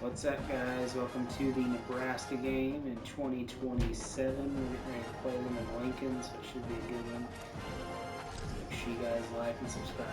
What's up, guys? Welcome to the Nebraska game in 2027. We're getting ready to play them in Lincoln, so it should be a good one. Make sure you guys like and subscribe.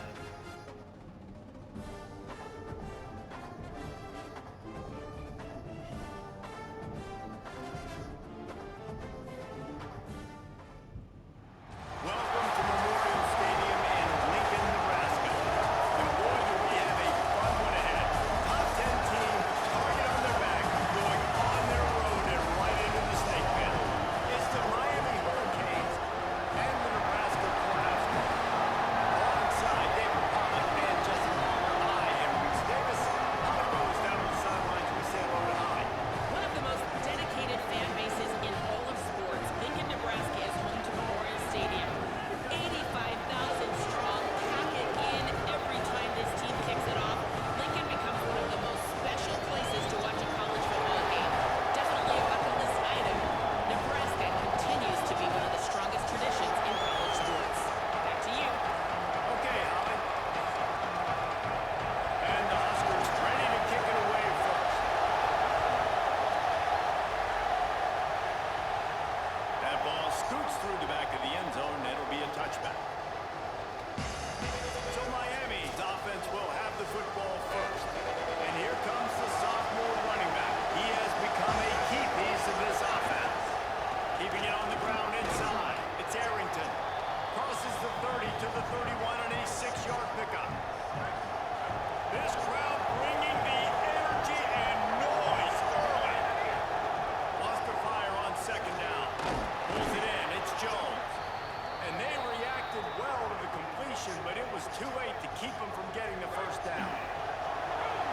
But it was too late to keep him from getting the first down.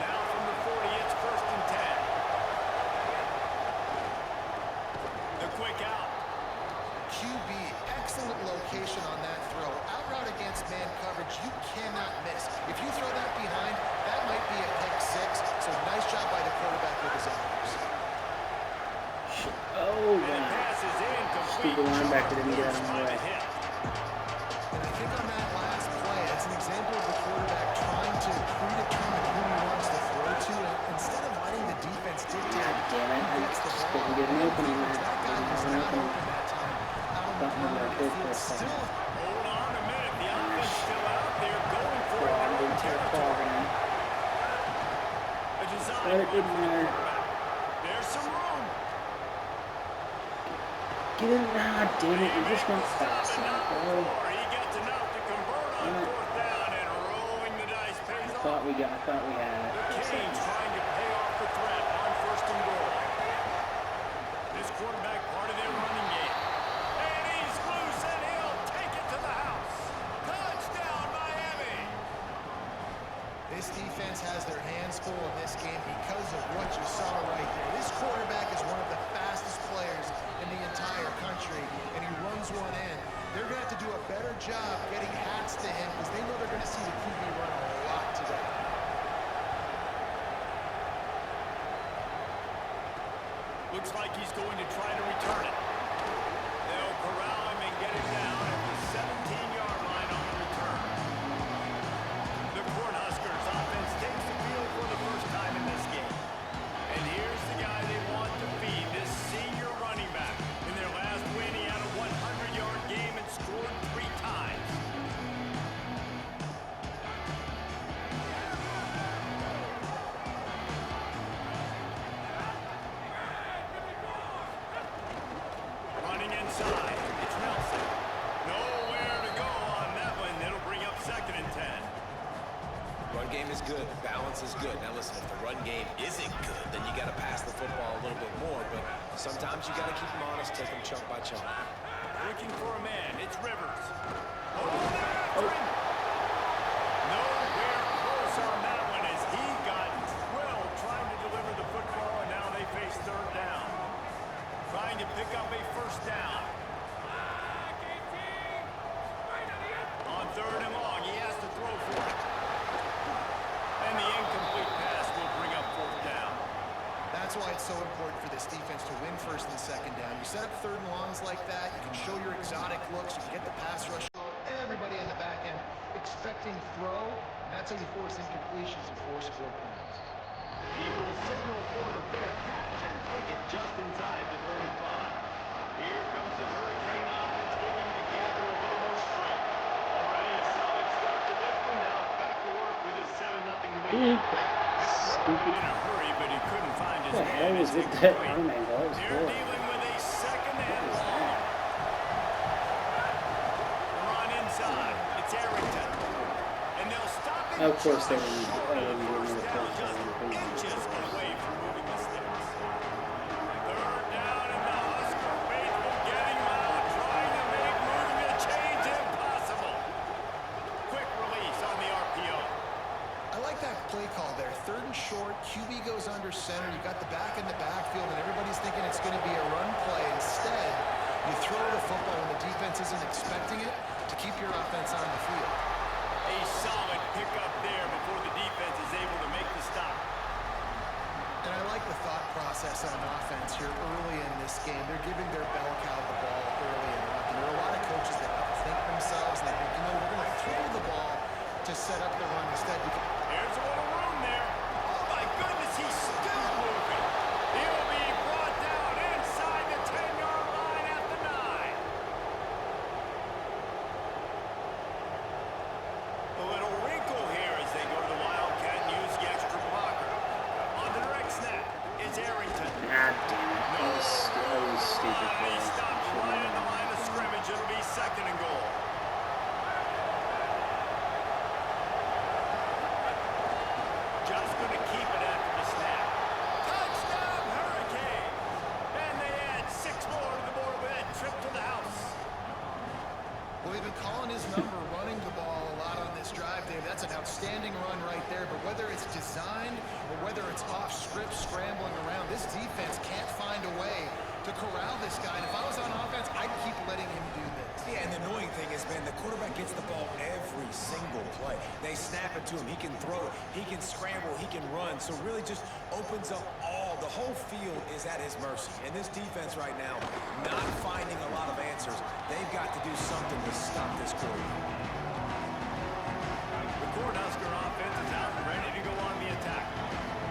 Now from the 40, it's 1st and 10. The quick out. QB, excellent location on that throw. Out route against man coverage, you cannot miss. If you throw that behind, that might be a pick six. So nice job by the quarterback with his elbows. Oh, wow. Stupid linebacker didn't get out of the way. And I think on that last play, that's an example of the quarterback trying to predetermine who he wants to throw to, and instead of letting the defense dictate. God damn it. Didn't get an opening there. Didn't have an opening. Thought we were good for a second. Hold on a minute. The offense still out there going for it. Didn't take a fall, man. But it didn't matter. There's some room. Get in. Ah, damn it. You're just not fast enough, bro. He gets enough to convert on 4th down, and rolling the dice pays off. I thought we had it. The Canes trying to pay off the threat on 1st and goal. This quarterback part of their running game. And he's loose, and he'll take it to the house. Touchdown, Miami. This defense has their hands full in this game because of what you saw right there. This quarterback is one of the fastest players in the entire country, and he runs one in. They're going to have to do a better job getting hats to him because they know they're going to see the QB run a lot today. Looks like he's going to try to return it. They'll corral him and get him down at the 17-yard line on the return. The Cornhuskers offense takes the field for the first time in this game. And here's the guy they want to feed, this senior running back. In their last win, he had a 100-yard game and scored 3 times. Running inside, it's Nelson. Nowhere to go on that one. It'll bring up 2nd and 10. Run game is good. Balance is good. Now listen, if the run game isn't good, then you got to pass the football a little bit more. But sometimes you got to keep them honest, take them chunk by chunk. Looking for a man. It's Rivers. Oh, they're after him. Nowhere close on that one as he got drilled trying to deliver the football, and now they face 3rd down. Trying to pick up a 1st down. On 3rd and long, he has to throw for it. And the incomplete pass will bring up 4th down. That's why it's so important for this defense to win 1st and 2nd down. You set up 3rd and longs like that, you can show your exotic looks, you can get the pass rush. Everybody in the back end expecting throw. That's how you force incompletions and force 4 points. He will signal Stupid. In a hurry, but he couldn't find his What the hell man. was It's with that incomplete. arm angle? That was They're horrible. dealing with a second What and was long. that? Run inside. It's Arrington. And they'll stop it. Of course they just wouldn't. short I of wouldn't first give them down, a just inches away from moving the sticks. Third down, and the Husker faithful getting loud, trying to make moving a change impossible. Quick release on the RPO. I like that play call there. Third and short, QB goes under center. You got the back in the backfield, and everybody's thinking it's going to be a run play. Instead, you throw the football when the defense isn't expecting it to keep your offense on the field. A solid pickup there before the defense is able to make the stop. And I like the thought process on offense here early in this game. They're giving their bell cow the ball early enough. And there are a lot of coaches that outthink themselves, and they think, you know, we're going to throw the ball to set up the run instead. There's a little room there. Oh, my goodness, he's still moving. He'll be brought down inside the 10-yard line at the 9. A little wrinkle here as they go to the Wildcat and use the extra blocker. On the direct snap is Arrington. God damn it. That was stupid. He stops right at the line of scrimmage. It'll be second and goal. Just going to keep it after the snap. Touchdown, Hurricane! And they add 6 more to the board with that trip to the house. Well, they've been calling his number, running the ball a lot on this drive, Dave. That's an outstanding run right there. But whether it's designed or whether it's off script, scrambling around, this defense can't find a way to corral this guy. And if I was on offense, I'd keep letting him do this. Yeah, and the annoying thing is, man, the quarterback gets the ball every single play. They snap it to him. He can throw it. He can scramble. He can run. So really just opens up the whole field is at his mercy. And this defense right now, not finding a lot of answers. They've got to do something to stop this quarterback. The Cornhusker offense is out and ready to go on the attack.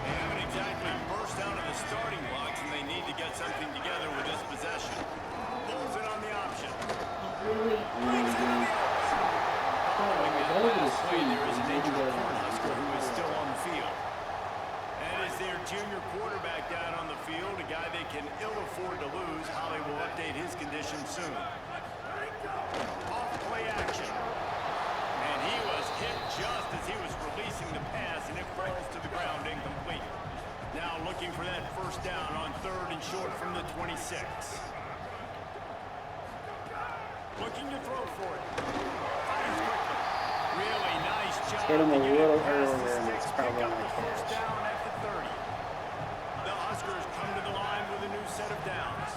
They haven't exactly burst out of the starting blocks, and they need to get something together with this possession. Pulls it on the option. Really? Brings it in the Following that last play, there is an injured Cornhusker who is still on the field. And is their junior quarterback down on the field, a guy they can ill afford to lose. Holly will update his condition soon. Off play action. And he was hit just as he was releasing the pass, and it falls to the ground incomplete. Now looking for that first down on third and short from the 26. Looking to throw for it. Fires quickly. Really nice job. Hit him a to get little it past the earlier, and sticks, it's probably pick up not the first catch. down at the 30. The Huskers come to the line with a new set of downs.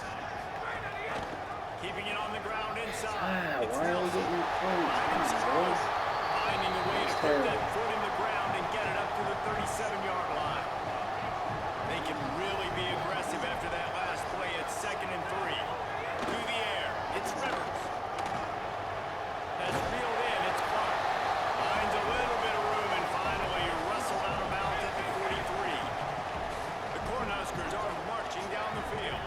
Keeping it on the ground inside. It's Why are we Nelson. getting points? Finding Come on, boys. Finding a way to put terrible. that foot in the ground and get it up to the 37-yard line. They can really be aggressive after that last play. It's 2nd and 3. To the air. It's Rivers. That's reeled in. It's Clark. Finds a little bit of room and finally wrestled out of bounds at the 43. The Cornhuskers are marching down the field.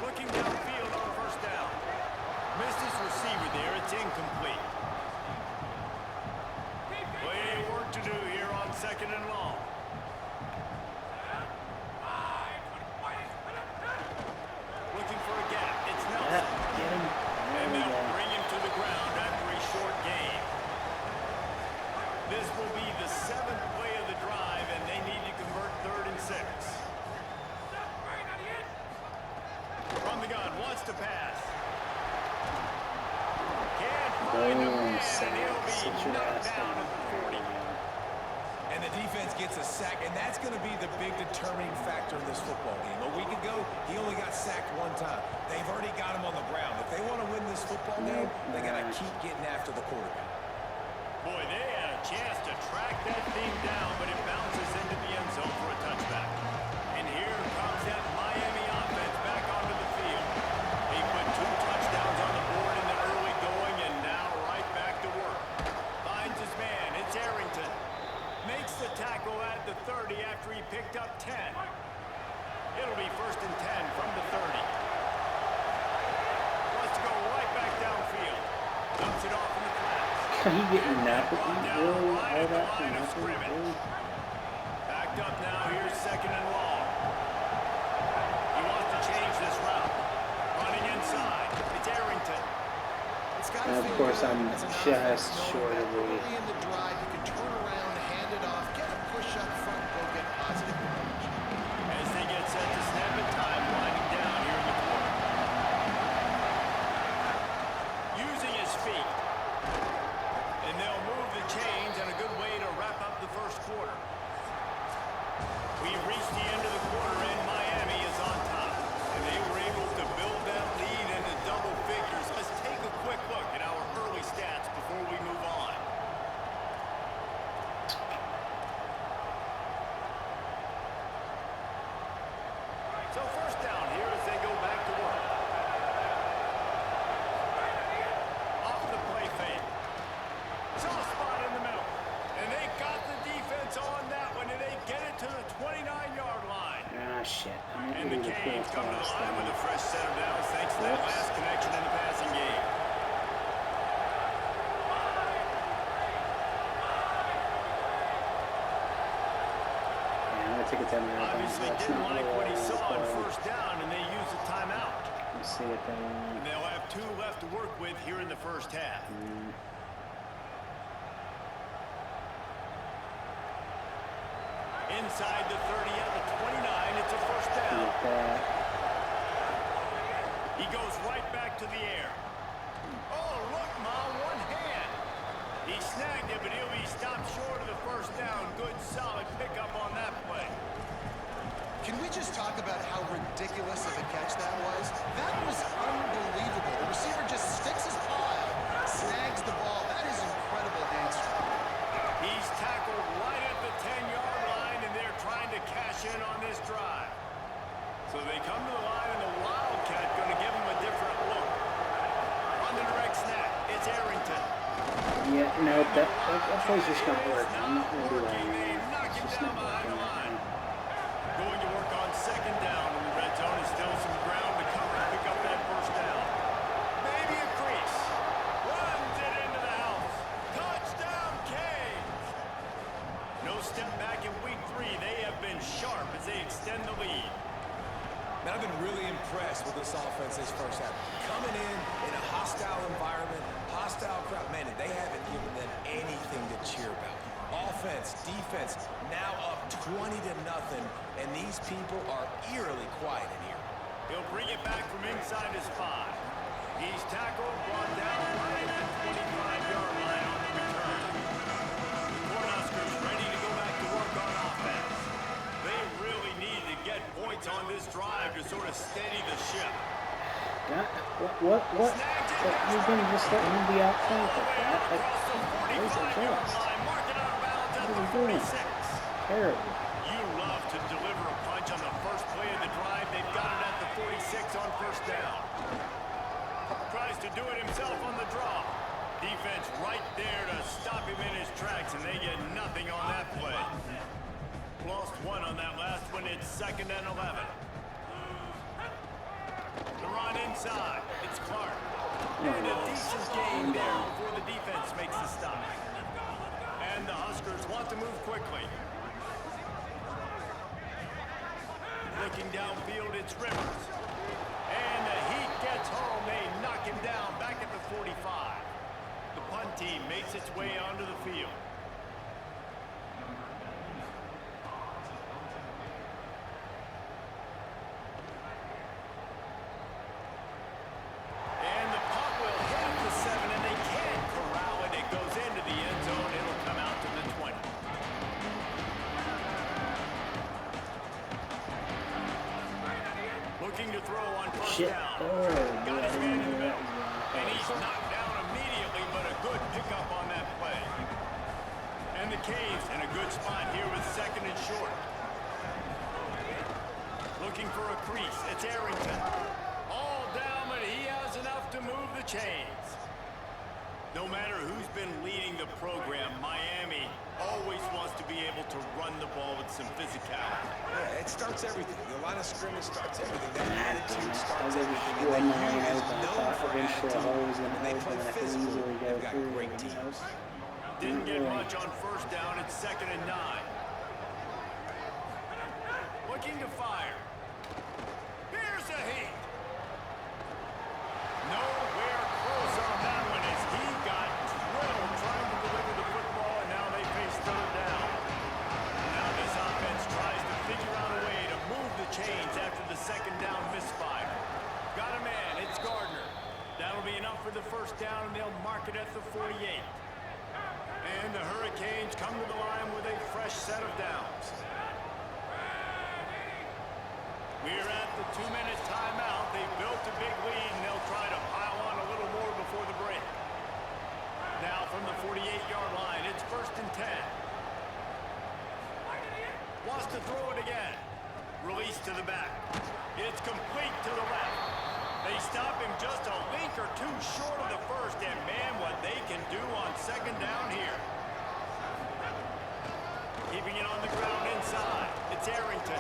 Looking downfield on first down. Missed his receiver there. It's incomplete. Plenty of work to do here on 2nd and long. Looking for a gap. It's Nelson. Get him. And There we they'll go. bring him to the ground after a short gain. This will be the 7th play of the drive, and they need to convert 3rd and 6. From the gun, wants to pass. Can't find him, Boom, and sack. he'll be Sit your knocked ass down down. at the 40. And the defense gets a sack, and that's going to be the big determining factor in this football game. A week ago, he only got sacked 1 time. They've already got him on the ground. If they want to win this football game, they got to keep getting after the quarterback. Boy, they had a chance to track that thing down, but it bounces into the end zone for a touchback. And here comes that Miami offense back onto the field. They put 2 touchdowns on the board in the early going, and now right back to work. Finds his man. It's Arrington. Makes the tackle at the 30 after he picked up 10. It'll be 1st and 10 from the 30. Wants to go right back downfield. Dumps it off in the flats. He getting nothing. Brought down Really? right All at the that for line of nothing? scrimmage. Really? Backed up now. Here's 2nd and long. He wants to change this route. Running inside. It's Arrington. It's gotta And of feel course, good I'm as an just offense knowing short that of the. early in the drive, you can turn around, hand it off, get a push up front, go get positive yardage. As they get set to snap it, time winding down here in the corner. Using his feet. And they'll move the chains, and a good way to wrap up the first quarter. We've reached the end of the quarter, and Miami is on top. And they were able to build that lead into double figures. Let's take a quick look at our early stats before we move on. So first down here as they go back to work. Off the play fake. Soft spot in the middle. And they got the defense on that one, and they get it to the 29-yard line. Ah, shit. I'm And going the to do the Canes full come to the toss line with thing. a fresh set of downs thanks to that last connection in the passing game. Yeah, I'm going to take a 10-minute. Obviously That's didn't not like what what I he wanted to saw on call. first down, and they used a timeout. Let's see what they And they'll have 2 left to work with here in the first half. Inside the 30 at the 29, it's a first down. with that. He goes right back to the air. Oh, look, Ma, one hand. He snagged it, but he'll be stopped short of the first down. Good, solid pickup on that play. Can we just talk about how ridiculous of a catch that was? That was unbelievable. The receiver just sticks his paw out, snags the ball. That is incredible hamstring. He's tackled right at the 10-yard line, and they're trying to cash in on this drive. So they come to the line, and the Wildcat going to give them a different look. On the direct snap, it's Arrington. Yeah, no, that play's just not working. I'm not going to do that They anymore. knock It's him just down not behind working the right line. now. Going to work on 2nd down in the red zone. Is still some ground to cover and pick up that first down. Maybe a crease. Runs it into the house. Touchdown, Canes. No step back in week 3. They have been sharp as they extend the lead. Man, I've been really impressed with this offense this first half. Coming in a hostile environment, hostile crowd, man, they haven't given them anything to cheer about. Offense, defense, now up 20-0, and these people are eerily quiet in here. He'll bring it back from inside his 5. He's tackled, brought down right at 25-yard line on the return. The Cornhuskers ready to go back to work on offense. They really need to get points on this drive to sort of steady the ship. What? You're going to just let him be out front like that? Across the 45-yard line, marking out of bounds at the 46. Terrible. You love to deliver a punch on the first play of the drive. They've got it at the 46 on first down. Tries to do it himself on the draw. Defense right there to stop him in his tracks, and they get nothing on that play. Lost 1 on that last one. It's 2nd and 11. The run inside. It's Clark. And a decent game there before the defense makes the stop. And the Huskers want to move quickly. Looking downfield, it's Rivers. And the Heat gets home. They knock him down back at the 45. The punt team makes its way onto the field. And the punt will hit at the 7, and they can't corral it. It goes into the end zone. It'll come out to the 20. Looking to throw on first down. Got his man in the middle. And he's knocked down immediately, but a good pickup on that play. And the Canes in a good spot here with 2nd and short. Looking for a crease. It's Arrington. All down, but he has enough to move the chains. No matter who's been leading the program, Miami always wants to be able to run the ball with some physicality. Yeah, it starts everything. The line of scrimmage starts everything. That attitude I starts was everything. just one And line the U is open. I known thought for eventually attitude. I was going When to they open play and I could physical, easily go they've got through. great You know? teams. Didn't get Really. much on first down. It's 2nd and 9. Looking to fire. Here's a heat. Nowhere close on that one as he got drilled trying to deliver the football, and now they face 3rd down. Now this offense tries to figure out a way to move the chains after the 2nd down misfire. Got a man. It's Gardner. That'll be enough for the 1st down, and they'll mark it at the 48. And the Hurricanes come to the line with a fresh set of downs. We're at the 2-minute timeout. They've built a big lead, and they'll try to pile on a little more before the break. Now from the 48-yard line, it's 1st and 10. Wants to throw it again. Release to the back. It's complete to the left. They stop him just a link or two short of the 1st, and man, what they can do on 2nd down here. Keeping it on the ground inside. It's Arrington.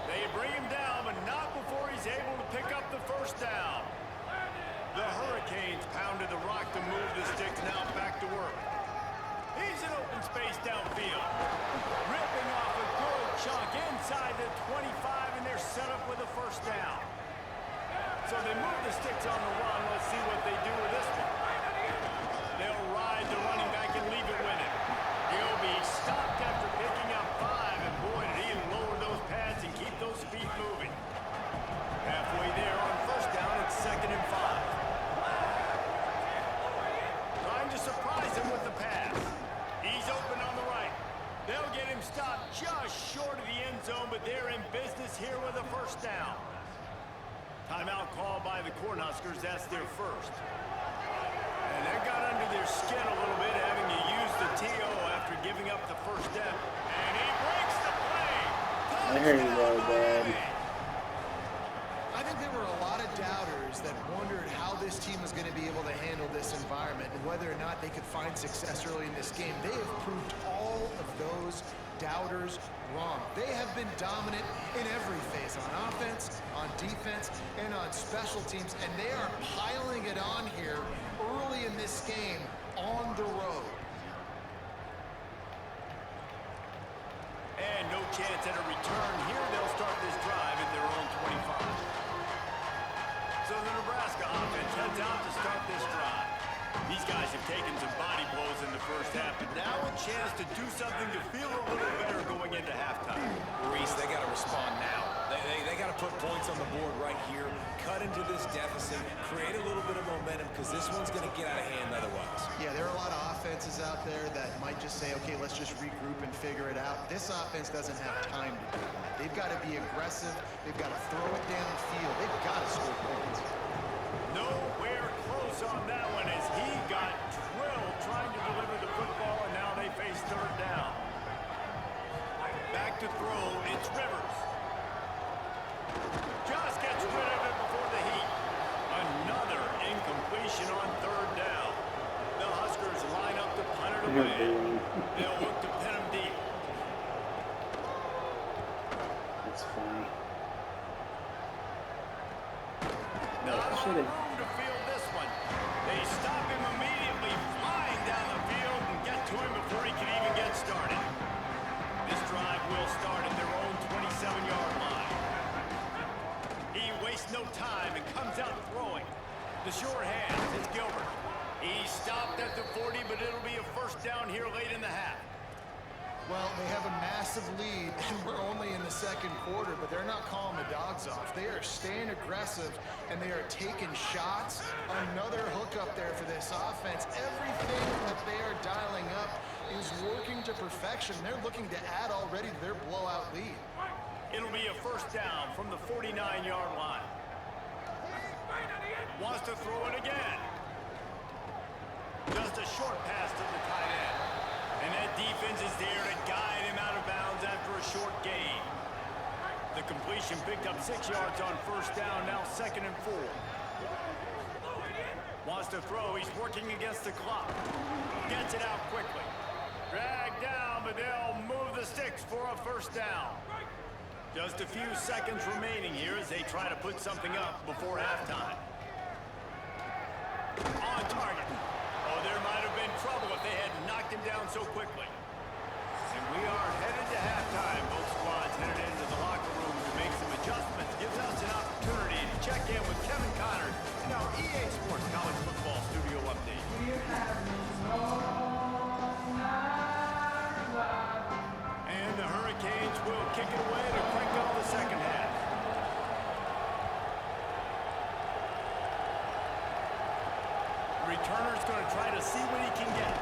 They bring him down, but not before he's able to pick up the 1st down. The Hurricanes pounded the rock to move the sticks, now back to work. He's in open space downfield. Ripping off a good chunk inside the 25, and they're set up with a 1st down. So they move the sticks on the run. Let's see what they do with this one. They'll ride the running back and leave it with him. He'll be stopped after picking up 5, and boy, did he lower those pads and keep those feet moving. Halfway there on 1st down, it's 2nd and 5. Trying to surprise him with the pass. He's open on the right. They'll get him stopped just short of the end zone, but they're in business here with a 1st down. Timeout called by the Cornhuskers. That's their 1st. And that got under their skin a little bit, having to use the TO after giving up the 1st step. And he breaks the play. There you go, Dad. I think there were a lot of doubters that wondered how this team was going to be able to handle this environment and whether or not they could find success early in this game. They have proved all of those doubters wrong. They have been dominant in every phase, on offense, on defense, and on special teams, and they are piling it on here early in this game on the road. And no chance at a return here. They'll start this drive at their own 25. So the Nebraska offense heads out to start this drive. These guys have taken some body blows in the 1st half, but now a chance to do something to feel a little better going into halftime. Reese, they got to respond now. They got to put points on the board right here, cut into this deficit, create a little bit of momentum, because this one's going to get out of hand otherwise. Yeah, there are a lot of offenses out there that might just say, okay, let's just regroup and figure it out. This offense doesn't have time to do that. They've got to be aggressive. They've got to throw it downfield. They've got to score points. Nowhere close on that one as he got drilled trying to deliver the football, and now they face 3rd down. Back to throw, it's Rivers. Just gets rid of it before the heat. Another incompletion on 3rd down. The Huskers line up to punt it away. They'll look to pin him deep. That's funny. Not room to field this one. They stop him immediately, flying down the field, and get to him before he can even get started. This drive will start at their own 27-yard line. He wastes no time and comes out throwing. The short hands, it's Gilbert. He stopped at the 40, but it'll be a 1st down here late in the half. Well, they have a massive lead, and we're only in the 2nd quarter, but they're not calling the dogs off. They are staying aggressive, and they are taking shots. Another hook up there for this offense. Everything that they are dialing up is working to perfection. They're looking to add already to their blowout lead. It'll be a 1st down from the 49-yard line. Wants to throw it again. Just a short pass to the tight end. And that defense is there to guide him out of bounds after a short gain. The completion picked up 6 yards on 1st down, now 2nd and 4. Wants to throw, he's working against the clock. Gets it out quickly. Dragged down, but they'll move the sticks for a first down. Just a few seconds remaining here as they try to put something up before halftime. On target. Oh, there might have been trouble if they had knocked him down so quickly. And we are headed to halftime. Both squads headed into the locker room to make some adjustments. Gives us an opportunity to check in with Kevin Connors in our EA Sports College Football Studio Update. And the Hurricanes will kick it away to crank up the second half. Returner's going to try to see what he can get.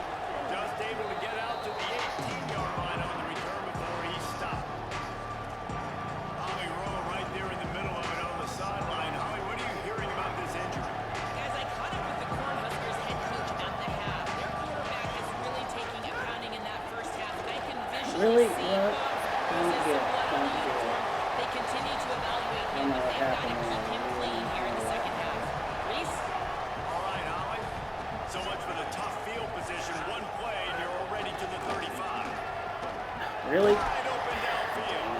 Just able to get out to the 18-yard line on the return before he stopped. Holly Rowe right there in the middle of it on the sideline. Holly, what are you hearing about this injury? Guys, I caught up with the Cornhuskers head coach at the half. Their quarterback is really taking a pounding in that first half. I can visually see they continue to evaluate him, but they've got to keep him clean here in the second half. Reese? All right, Holly. So much for the tough field position. One play, and you're already to the 35. Really? Wide open downfield.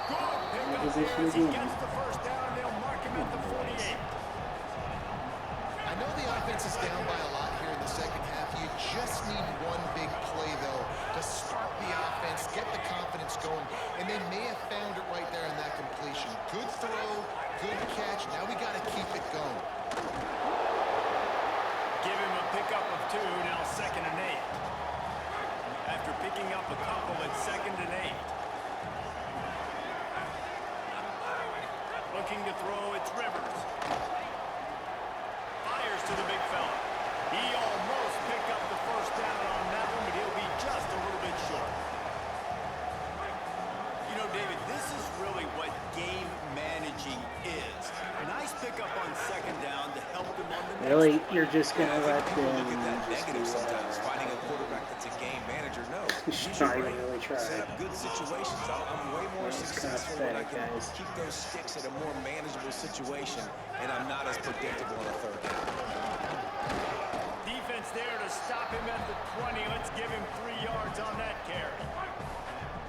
Good pickup there as he gets the first down. They'll mark him at the 48. I know the offense is down by a lot here in the second half. You just need one big play, though, to spark the offense, get the confidence going, and they may have found it right there in that completion. Good throw, good catch. Now we got to keep it going. Give him a pickup of 2, now 2nd and 8. After picking up a couple, it's 2nd and 8. Looking to throw, it's Rivers. Fires to the big fella. He almost picked up the first down on that one, but he'll be just a little bit short. You know, David, this is really what game managing is. A nice pickup on 2nd down to help them on the next Really? play. You're just going to let People them look at that just negative do sometimes, finding a quarterback that's a game manager. No, Should he's not right. even really try. Set up good situations. I'm way more That's kinda successful when I pathetic, can guys. keep those sticks at a more manageable situation, and I'm not as predictable on a 3rd down. Defense there to stop him at the 20. Let's give him 3 yards on that carry.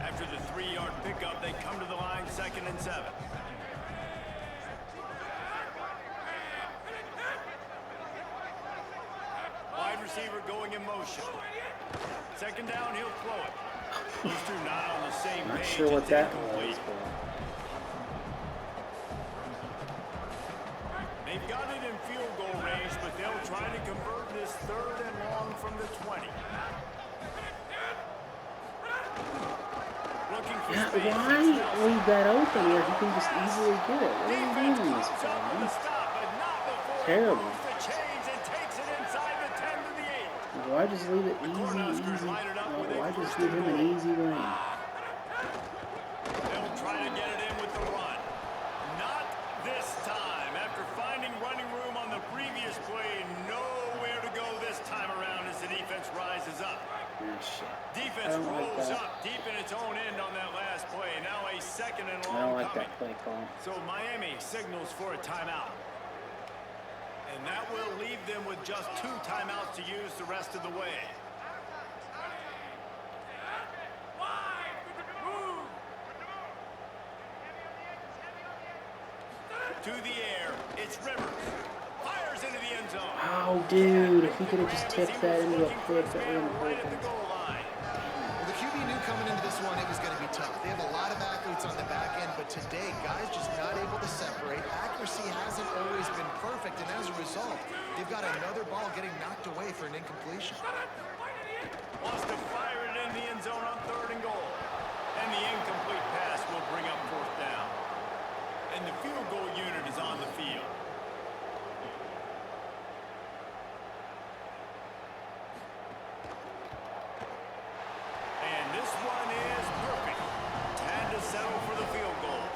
After the 3-yard pickup, they come to the line 2nd and 7. Wide receiver going in motion. 2nd down, he'll throw it. These two not on the same Not page. sure what It's that incomplete. was, but They've got it in field goal range, but they'll try to convert this 3rd and long from the 20. Looking for yeah, space. why leave that open where he can just easily get it? What are you Defense doing this comes up with time? the stop, but not before Terrible. he moves the chains and takes it inside the 10 to the 8. Why just leave it easy? Cornhuskers line it up with a Why just first give and him an goal. easy lane? They'll try to get it in with the run. Not this time. After finding running room on the previous play, nowhere to go this time around as the defense rises up. Oh, shit. Defense I don't like rolls that. up deep in its own end on that last play. Now a 2nd and long I don't like coming. that play call. So Miami signals for a timeout. And that will leave them with just 2 timeouts to use the rest of the way. To the air, it's Rivers. Fires into the end zone. Oh, dude, if he could have just tipped that into a flip, that would have right been at the perfect. goal line. Well, the QB knew coming into this one it was going to be tough. They have a lot of athletes on the back end, but today, guys just not able to separate. Accuracy hasn't always been perfect, and as a result, they've got another ball getting knocked away for an incompletion. Wants to fire it in the end zone on 3rd and goal. And the incomplete pass will bring up 4th down. And the field goal unit is on the field. And this one is perfect. Time to settle for the field goal.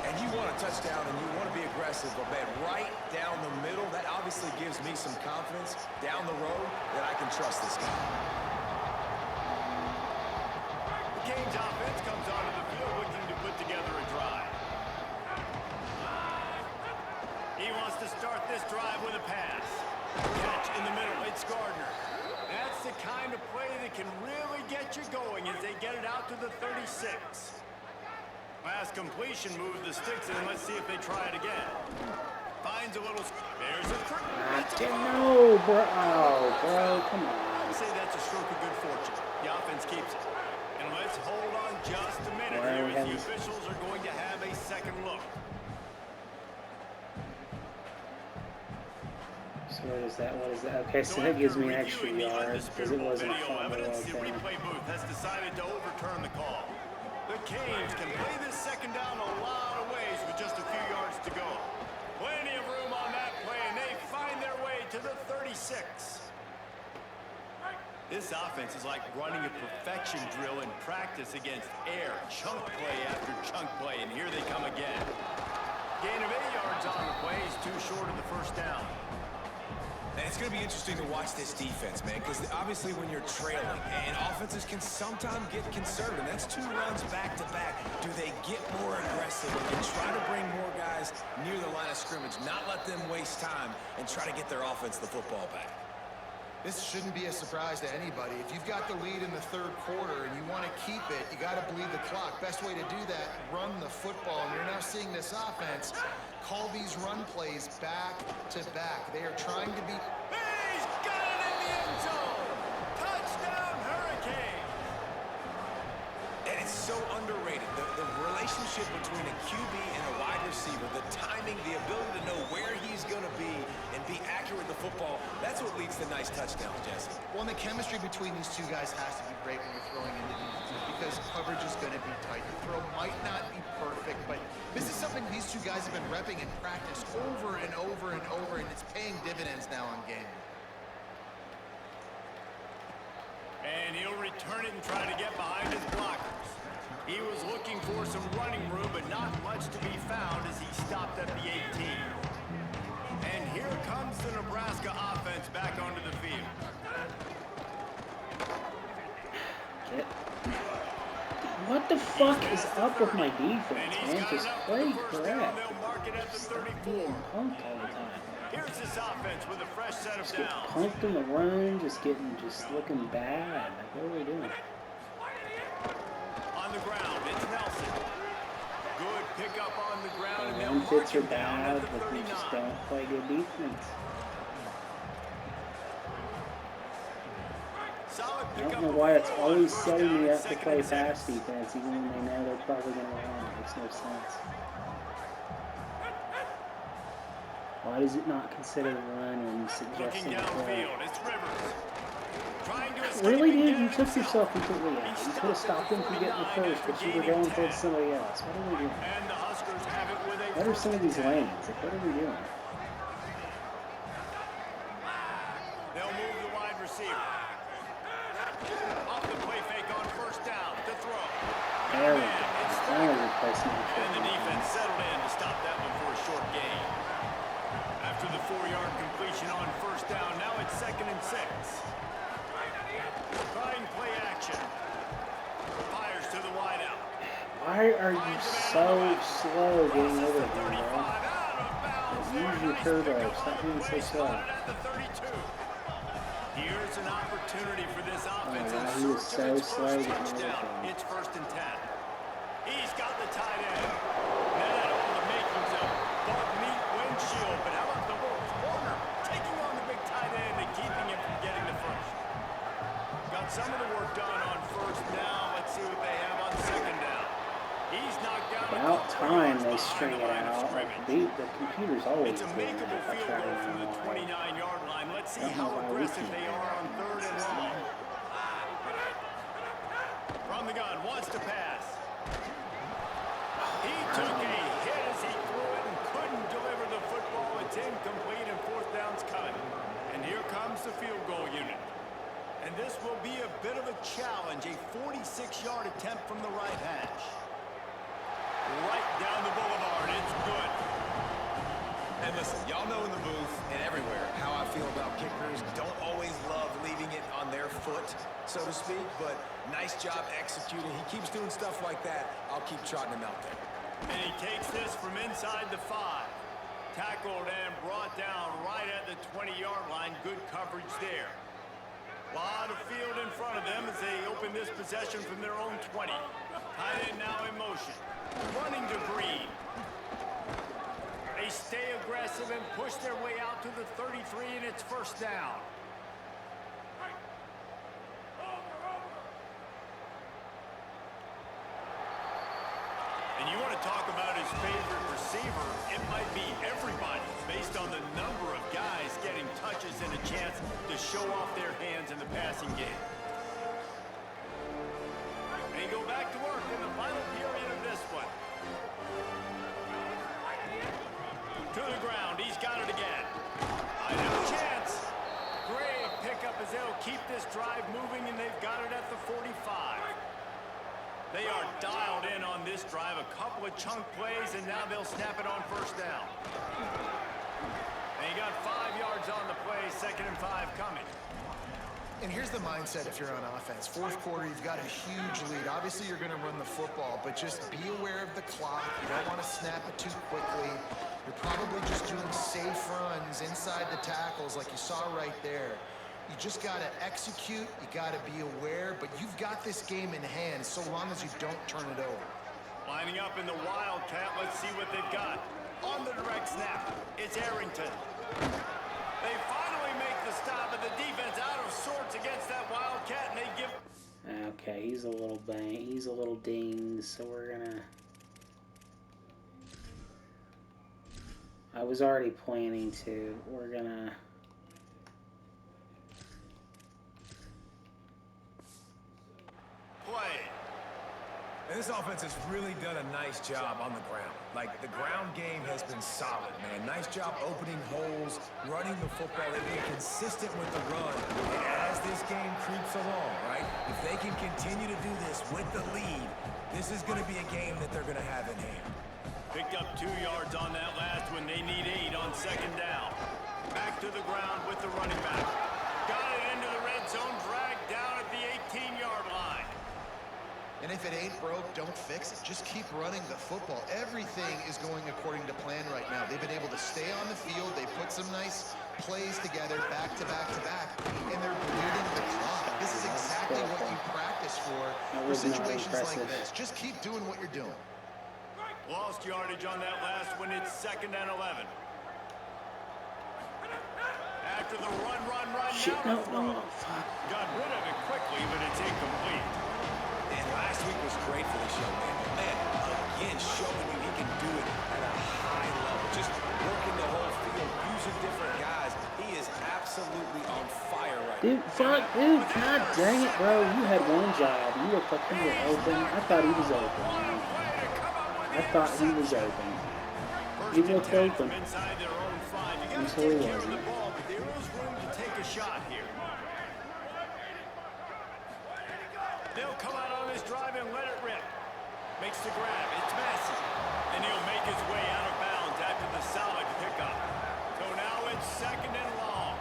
And you want a touchdown and you want to be aggressive, but man, right down the middle, that obviously gives me some confidence down the road that I can trust this guy. The Canes offense comes onto the field looking to put together a drive. He wants to start this drive with a pass. Catch in the middle, it's Gardner. That's the kind of play that can really get you going. going as they get it out to the 36. Last completion moves the sticks in. Let's see if they try it again. Finds a little. There's a No, bro. Oh, bro, come on. I'd say that's a stroke of good fortune. The offense keeps it. And let's hold on just a minute here as the officials are going to have a second look. So what is that? What is that? Okay, so that gives me an extra yard because it wasn't a fumble. The Okay. replay booth has decided to overturn the call. The Canes can play this second down a lot of ways with just a few yards to go. Plenty of room on that play, and they find their way to the 36. This offense is like running a perfection drill in practice against air. Chunk play after chunk play, and here they come again. Gain of 8 yards on the play is too short of the first down. And it's going to be interesting to watch this defense, man, because obviously when you're trailing, and offenses can sometimes get conservative. That's 2 runs back-to-back. Do they get more aggressive and try to bring more guys near the line of scrimmage, not let them waste time, and try to get their offense the football back? This shouldn't be a surprise to anybody. If you've got the lead in the third quarter and you want to keep it, you got to bleed the clock. Best way to do that, run the football. And you're now seeing this offense call these run plays back to back. They are trying to be... He's got it in the end zone! Touchdown, Hurricane! And it's so underrated. The relationship between a QB and a wide receiver, the timing, the ability to know where he's going to be and be accurate with the football, that's what leads to nice touchdowns, Jesse. Well, and the chemistry between these two guys has to be great when you're throwing into defense because coverage is going to be tight. The throw might not be perfect, but this is something these two guys have been repping in practice over and over and over, and it's paying dividends now on game. And he'll return it and try to get behind his blockers. He was looking for some running room, but not much to be found as he stopped at the 18. And here comes the Nebraska offense back onto the field. What the fuck is up with my defense, man? Just play crap. They'll mark it at the 34. Getting punked all the time. Here's this offense with a fresh set of Just get downs. punked in the run, just looking bad. Like, what are we doing? On the ground, it's Nelson. Good pickup on the ground, and The they'll run mark fits are him down bad, at the but we 39. just don't play good defense. Solid I pickup don't know of why it's 4 on always first setting down me and up to 2nd play and 6. pass defense, even when they know they're probably going to run. It makes no sense. Why does it not consider a run when you suggest Looking a play? downfield, it's Rivers. Trying to escape Really, and dude? get You it took himself. yourself completely out. You could have stopped him from getting the first, but you were going towards somebody else. What are we doing? And the Huskers have it with a What are first some of and these 10. lanes? Like, what are we doing? They'll move the wide receiver. Off the play fake on first down to throw. There we go. It's Finally replacing the And the defense settled in to stop that one for a short gain. After the 4-yard completion on first down, now it's 2nd and 6. Trying play action. Fires to the wideout. Why are you so slow getting over Crosses the here, 35 bro? out of bounds. Use your Nice turbo. pickup Stop on being the so play, slow. spotted at the 32. Here's an opportunity for this offense God, in he was search of its so slow first getting touchdown. over here. It's 1st and 10. He's got the tight end. That had all the makings of bug meat windshield. But how about the little corner taking on the big tight end and keeping him from getting the first? Got some of the work done on first. Now let's see what they have on 2nd down. He's knocked down About a couple time yards they behind string the it line of out. Like, scrimmage. the computer's always It's a doing makeable that. I field try to goal from the run away. 29-yard line. Let's see Don't know how why we aggressive can't. they are on 3rd and long. From the gun, wants to pass. He took a hit as he threw it and couldn't deliver the football. It's incomplete and 4th down's coming. And here comes the field goal unit. And this will be a bit of a challenge, a 46-yard attempt from the right hash. Right down the boulevard, it's good. And listen, y'all know in the booth and everywhere how I feel about kickers. Don't always love leaving it on their foot, so to speak, but nice job executing. He keeps doing stuff like that. I'll keep trotting him out there. And he takes this from inside the 5. Tackled and brought down right at the 20-yard line. Good coverage there. Lot of field in front of them as they open this possession from their own 20. Tight end now in motion. Running to Green. They stay aggressive and push their way out to the 33, and it's first down. And you want to talk about his favorite receiver, it might be everybody based on the number of guys getting touches and a chance to show off their hands in the passing game. They go back to work in the final period of this one. To the ground, he's got it again. I have a chance. Great pickup as they'll keep this drive moving, and they've got it at the 45. They are dialed in on this drive. A couple of chunk plays, and now they'll snap it on first down. And he got 5 yards on the play, 2nd and 5 coming. And here's the mindset if you're on offense. Fourth quarter, you've got a huge lead. Obviously, you're going to run the football, but just be aware of the clock. You don't want to snap it too quickly. You're probably just doing safe runs inside the tackles like you saw right there. You just got to execute. You got to be aware, but you've got this game in hand so long as you don't turn it over. Lining up in the Wildcat. Let's see what they've got. On the direct snap, it's Arrington. They finally make the stop, and the defense out of sorts against that Wildcat, and they give... Okay, he's a little bang. He's a little dinged, so we're gonna... I was already planning to. We're gonna... play. And this offense has really done a nice job on the ground. Like, the ground game has been solid, man. Nice job opening holes, running the football. They've been consistent with the run. And as this game creeps along, right, if they can continue to do this with the lead, this is going to be a game that they're going to have in hand. Picked up 2 yards on that last one. They need 8 on 2nd down. Back to the ground with the running back. Got it into the red zone, dragged down at the 18-yard line. And if it ain't broke, don't fix it. Just keep running the football. Everything is going according to plan right now. They've been able to stay on the field. They put some nice plays together, back to back to back, and they're bleeding the clock. This is exactly what you practice for situations like this. Just keep doing what you're doing. Lost yardage on that last one. It's 2nd and 11. After the run, Shit, now the no, throw. no, fuck. Got rid of it quickly, but it's incomplete. And last week was great for this young man. Man, again, showing you he can do it at a high level. Just working the whole field, using different guys. He is absolutely on fire right now. Dude, fuck, dude, god dang it, bro. You had one job. You looked like you were open. I thought he was open, man. I thought he was open. He looked open. Inside their own 5. You got to Until he take care of the wasn't. ball, but there is room to take a shot here. They'll come out on this drive and let it rip. Makes the grab. It's Massey. And he'll make his way out of bounds after the solid pickup. So now it's 2nd and long.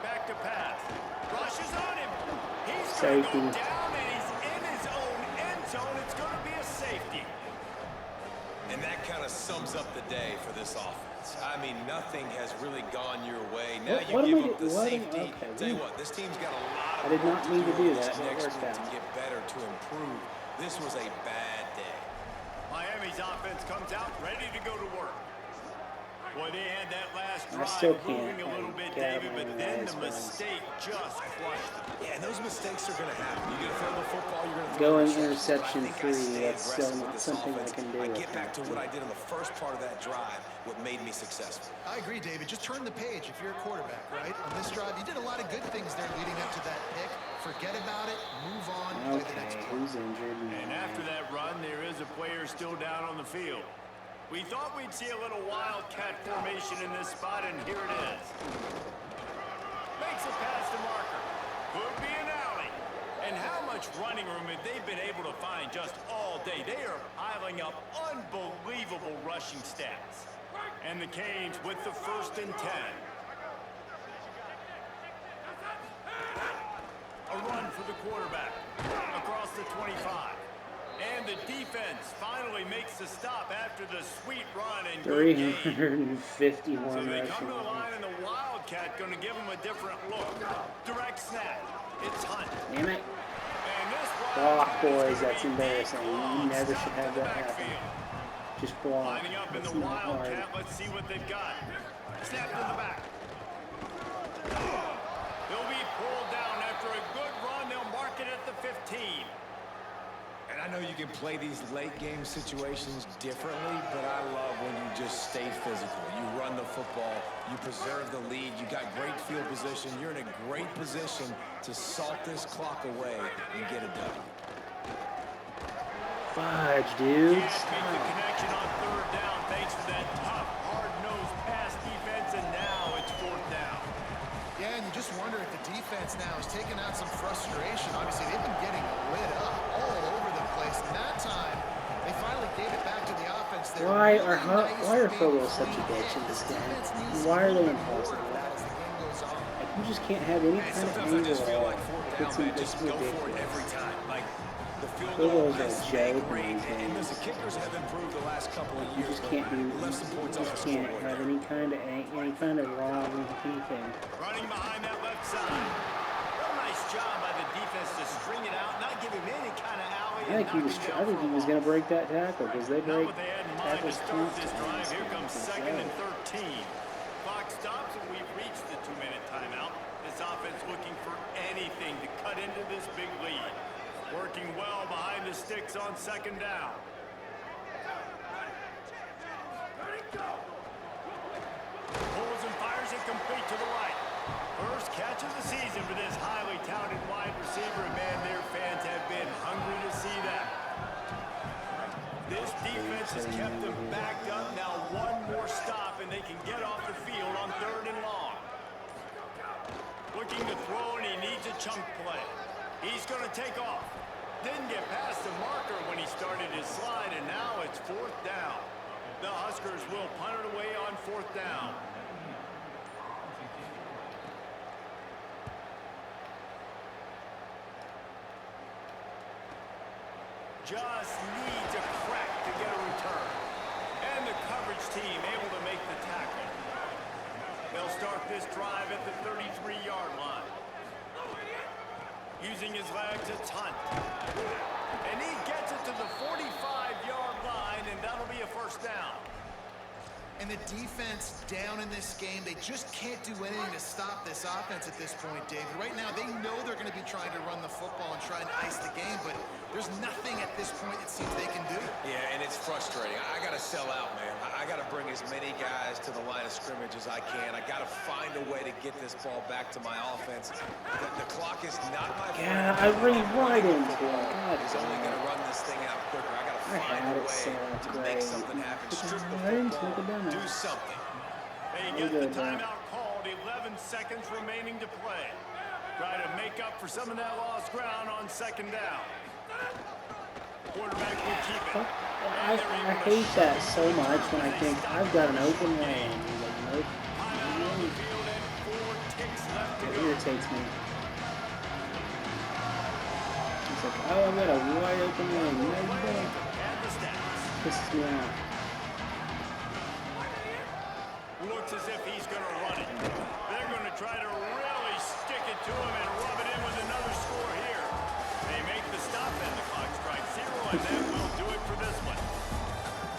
Back to pass. Rushes on him. He's going to go Safety. down, and he's in his own end zone. It's going to be a safety. And that kind of sums up the day for this offense. I mean, nothing has really gone your way. Now What you am I give up the what am- safety. okay, Tell you what, this team's got a lot I of did work not to mean to do over this that. It next worked week to out. get better, to improve. This was a bad day. Miami's offense comes out ready to go to work. Boy, they had that last I still drive can't, moving a little bit, get David, my but then eyes the runs. mistake just crushed them. Yeah, and those mistakes are going to happen. You're going to throw the football, you're going to throw Going the interception I think I free, stay that's still aggressive not with this something I offense. can do I with get back to that. what I did on the first part of that drive, what made me successful. I agree, David. Just turn the page if you're a quarterback, right? On this drive, you did a lot of good things there leading up to that pick. Forget about it. Move on. Play the next Okay, play. who's injured? And after that run, there is a player still down on the field. We thought we'd see a little wildcat formation in this spot, and here it is. Makes a pass to Marker. Could be an alley. And how much running room have they been able to find just all day? They are piling up unbelievable rushing stats. And the Canes with the 1st and 10. A run for the quarterback across the 25. And the defense defense finally makes the stop after the sweet run and good game. 351 So they rushing come to the line, yards. and the Wildcat going to give them a different look. Direct snap. It's Hunt. Damn it. And this Block, Wildcat is boys. gonna That's be embarrassing. deep You long, never should stuffed have in the that happen. backfield. Just block. Lining up in It's the not hard. Wildcat. Let's see what they've got. Snap to the back. They'll be pulled down after a good run. They'll mark it at the 15. And I know you can play these late game situations differently, but I love when you just stay physical. You run the football, you preserve the lead, you got great field position, you're in a great position to salt this clock away and get a W. Fudge, dude. Can't make the connection on third down thanks to that tough, hard-nosed pass defense, and now it's fourth down. Yeah, and you just wonder if the defense now is taking out some frustration. Obviously, they've been getting lit up all over the place. And that time, they finally gave it back to the offense. Why are field goals such a bitch in this game? Why are they impossible? Like, you just can't have any kind of Sometimes I angle just at feel all. like fourth down, It's man, just go for it ridiculous. every time. Like, the field Field goal goals are is a joke in great, these and games. listen, kickers have improved the last couple of You years, just but can't do. left some You points off just the can't scoreboard have there. any kind of wrong anything. Running behind that left side. Real nice job by the defense to string it out, not give him any kind of alley. I think he was going to break that tackle because they Not break what they had in mind to tackles start this constantly. drive. Here comes It's second and insane. 13. Clock stops, and we've reached the 2-minute timeout. This offense looking for anything to cut into this big lead. Working well behind the sticks on second down. Pulls and fires it complete to the right. First catch of the season for this highly talented wide receiver. And man, their fans have been hungry to see that. This defense has kept them backed up. Now one more stop, and they can get off the field on third and long. Looking to throw, and he needs a chunk play. He's going to take off. Didn't get past the marker when he started his slide, and now it's fourth down. The Huskers will punt it away on fourth down. Just needs a crack to get a return. And the coverage team able to make the tackle. They'll start this drive at the 33-yard line. Using his legs, it's Hunt. And he gets it to the 45-yard line, and that'll be a first down. And the defense down in this game, they just can't do anything to stop this offense at this point, David. Right now, they know they're going to be trying to run the football and try and ice the game, but there's nothing at this point it seems they can do. Yeah, and it's frustrating. I got to sell out, man. I got to bring as many guys to the line of scrimmage as I can. I got to find a way to get this ball back to my offense. The clock is not my friend. Yeah, I ran right into it. God He's only going to run this thing out quicker. I got to find a way to make something happen. Strip the football. Do something. They get the timeout called. 11 seconds remaining to play. Try to make up for some of that lost ground on second down. Quarterback will keep it. I hate that so much when I think I've got an open lane. Like, nope. Timeout on the field and 4 ticks left to It go. irritates me. It's like, oh, I've got a wide open lane. No, you don't. And the stats. Pisses me off. Looks as if he's going to run it. They're going to try to really stick it to him and rub it in with another score here. They make the stop and the clock strikes 0, and that will do it for this one.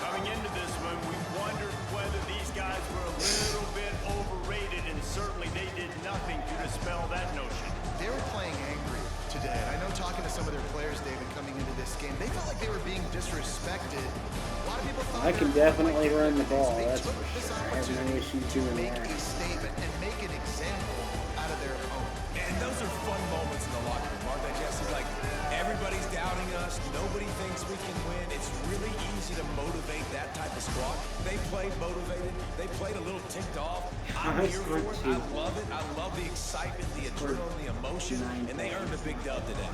Coming into this one, we wondered whether these guys were a little bit overrated, and certainly they did nothing to dispel that notion. They were playing angry today. And I know talking to some of their players, David, coming into this game, they felt like they were being disrespected. A lot of people thought I can definitely run the ball, They that's took for this sure. I have no opportunity issue to doing make that. a statement and make an example out of their opponent. And those are fun moments in the locker room, aren't they, Jesse? Like, everybody's doubting us. Nobody thinks we can win. It's really easy to motivate that type of squad. They played motivated. They played a little ticked off. I'm here for it. I love it. I love the excitement, the adrenaline, the emotion, and they earned a big dub today.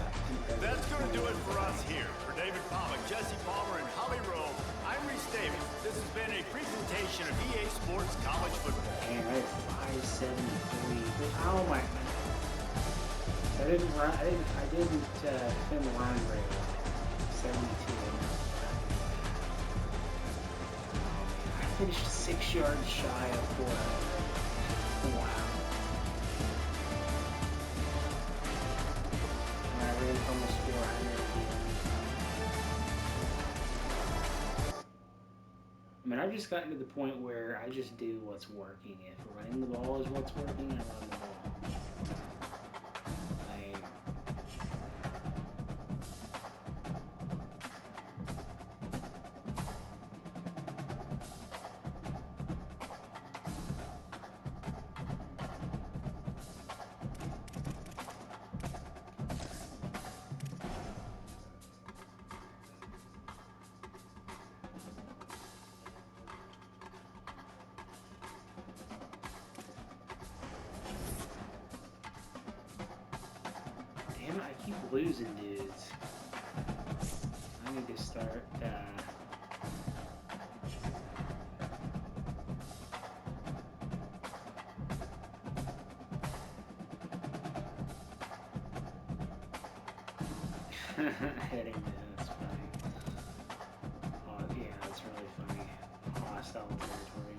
That's going to do it for us here. For David Pollack, Jesse Palmer, and Holly Rowe, I'm Reese Davis. This has been a presentation of EA Sports College Football. Man, I had 573. Oh my! I didn't defend the line very well. 72. finished 6 yards shy of 400. Wow. And I ran almost 400 again. I mean, I've just gotten to the point where I just do what's working. If running the ball is what's working, I run the ball. Damn it, I keep losing dudes. I need to start, heading to that's funny. Oh, yeah, that's really funny. Hostile territory.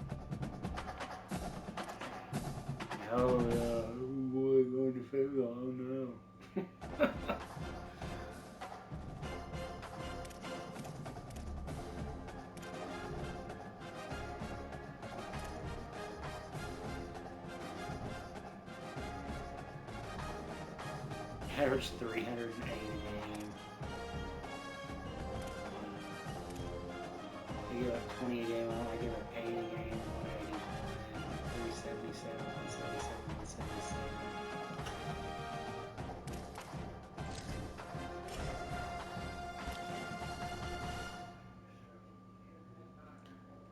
Oh, yeah. Oh, boy, going to fail. Oh, no. Average 380 a game. I give up 20 a game. I give up 8 a game. 180, 377, 177, 177.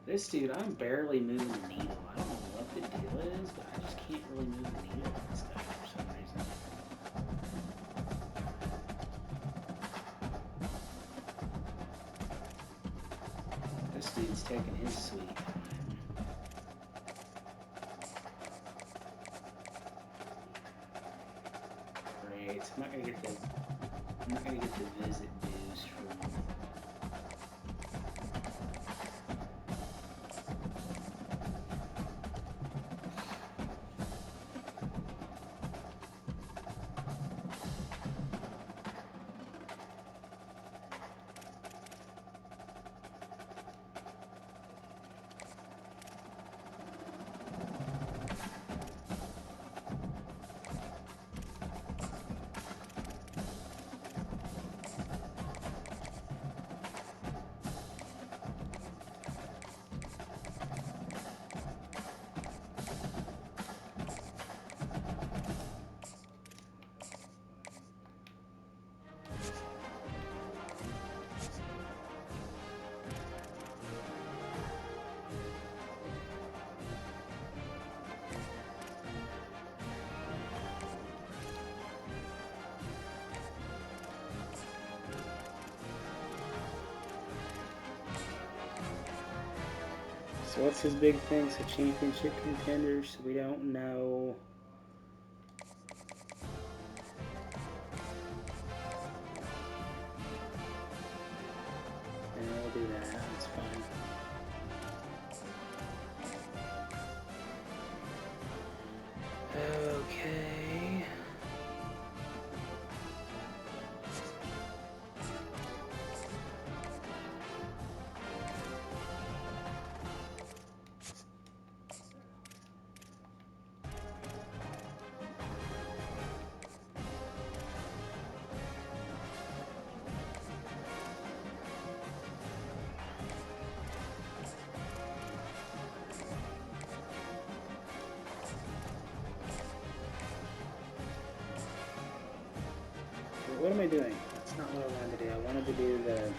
This dude, I'm barely moving the needle. I don't know what the deal is, but I just can't really move the needle on this guy for some reason. This dude's taking his sweet time. Great. I'm not gonna get the visit boost from him. So what's his big thing? So championship contenders? We don't know. And we'll do that. That's fine. Okay. What am I doing? That's not what I wanted to do. I wanted to do the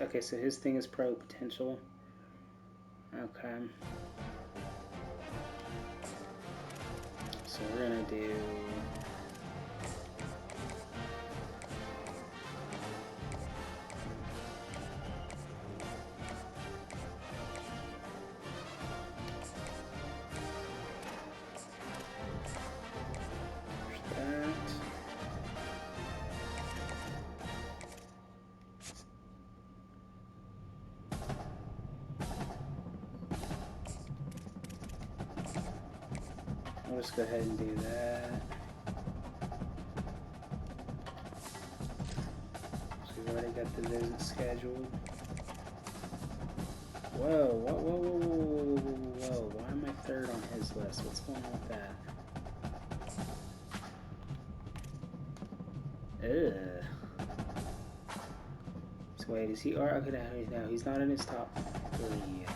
okay, so his thing is pro potential. Okay. So we're gonna do We'll just go ahead and do that. So we've already got the visit scheduled. Whoa, whoa, whoa, whoa, whoa, whoa, whoa, whoa, whoa. Why am I third on his list? What's going on with that? Ugh. So wait, is he? Okay, no, he's not in his top 3 yet.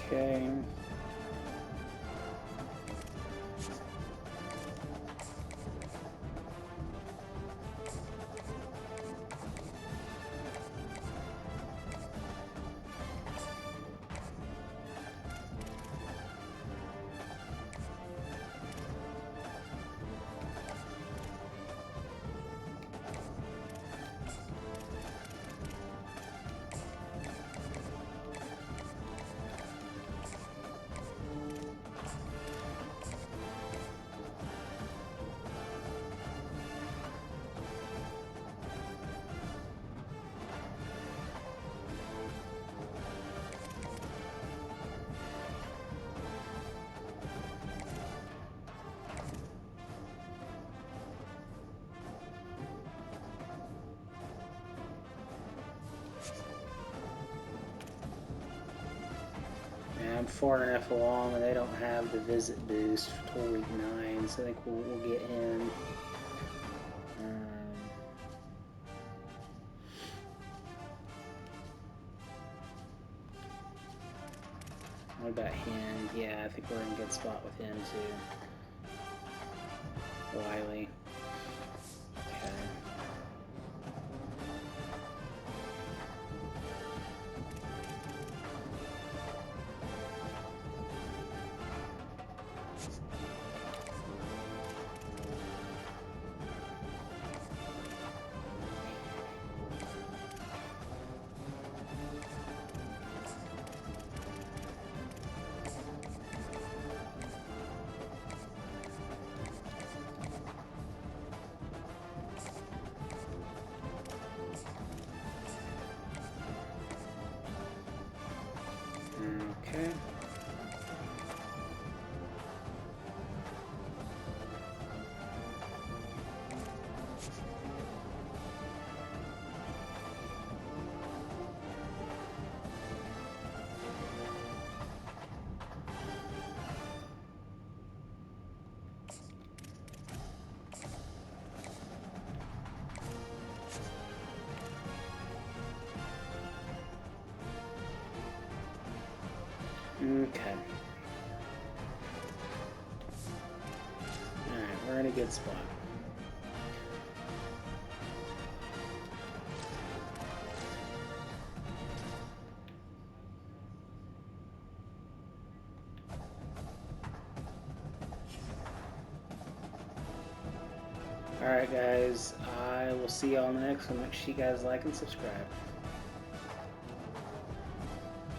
Okay. I'm 4.5 along, and they don't have the visit boost till week 9, so I think we'll get him. What about him? Yeah, I think we're in a good spot with him too. Wiley. Okay. Okay. Okay. Alright, we're in a good spot. Alright guys, I will see y'all in the next one. Make sure you guys like and subscribe.